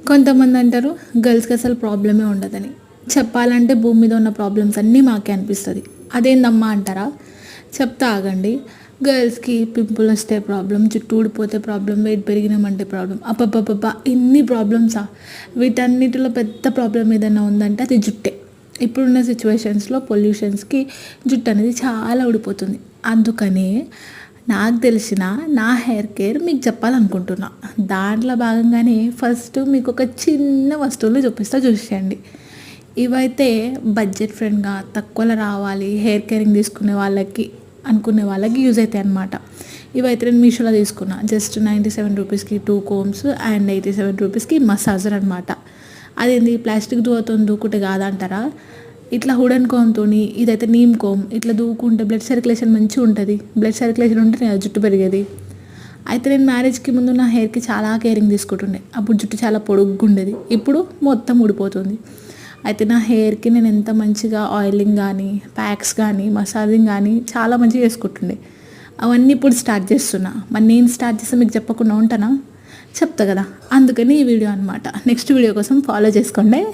కొంతమంది అంటారు గర్ల్స్కి అసలు ప్రాబ్లమే ఉండదని. చెప్పాలంటే భూమి మీద ఉన్న ప్రాబ్లమ్స్ అన్నీ మాకే అనిపిస్తుంది. అదేందమ్మా అంటారా? చెప్తా ఆగండి. గర్ల్స్కి పింపుల్ వస్తే ప్రాబ్లం, జుట్టు ఊడిపోతే ప్రాబ్లం, వెయిట్ పెరిగినామంటే ప్రాబ్లం, అబ్బబ్బబ్బబ్బా ఇన్ని ప్రాబ్లమ్సా? వీటన్నిటిలో పెద్ద ప్రాబ్లం ఏదైనా ఉందంటే అది జుట్టే. ఇప్పుడున్న సిచ్యువేషన్స్లో పొల్యూషన్స్కి జుట్టు అనేది చాలా ఊడిపోతుంది. అందుకనే నాకు తెలిసిన నా హెయిర్ కేర్ మీకు చెప్పాలనుకుంటున్నా. దాంట్లో భాగంగానే ఫస్ట్ మీకు ఒక చిన్న వస్తువులు చూపిస్తా, చూసేయండి. ఇవైతే బడ్జెట్ ఫ్రెండ్గా తక్కువలో రావాలి, హెయిర్ కేరింగ్ తీసుకునే వాళ్ళకి అనుకునే వాళ్ళకి యూజ్ అవుతాయి అన్నమాట. ఇవైతే నేను మీషోలో తీసుకున్నా. జస్ట్ 97 రూపీస్కి 2 కోమ్స్ అండ్ 87 రూపీస్కి మసాజర్ అనమాట. అదేంది ప్లాస్టిక్ దూవతో దూకుంటే కాదంటారా? ఇట్లా వుడెన్ కోమ్తో, ఇదైతే నీమ్ కోమ్, ఇట్లా దూకుంటే బ్లడ్ సర్క్యులేషన్ మంచిగా ఉంటుంది. బ్లడ్ సర్క్యులేషన్ ఉంటే జుట్టు పెరిగేది. అయితే నేను మ్యారేజ్కి ముందు నా హెయిర్కి చాలా కేరింగ్ తీసుకుంటుండే. అప్పుడు జుట్టు చాలా పొడుగ్గా ఉండేది. ఇప్పుడు మొత్తం ఊడిపోతుంది. అయితే నా హెయిర్కి నేను ఎంత మంచిగా ఆయిలింగ్ కానీ, ప్యాక్స్ కానీ, మసాజింగ్ కానీ చాలా మంచిగా చేసుకుంటుండే. అవన్నీ ఇప్పుడు స్టార్ట్ చేస్తున్నా. మరి నేను స్టార్ట్ చేస్తే మీకు చెప్పకుండా ఉంటానా? చెప్తా కదా. అందుకని ఈ వీడియో అనమాట. నెక్స్ట్ వీడియో కోసం ఫాలో చేసుకోండి.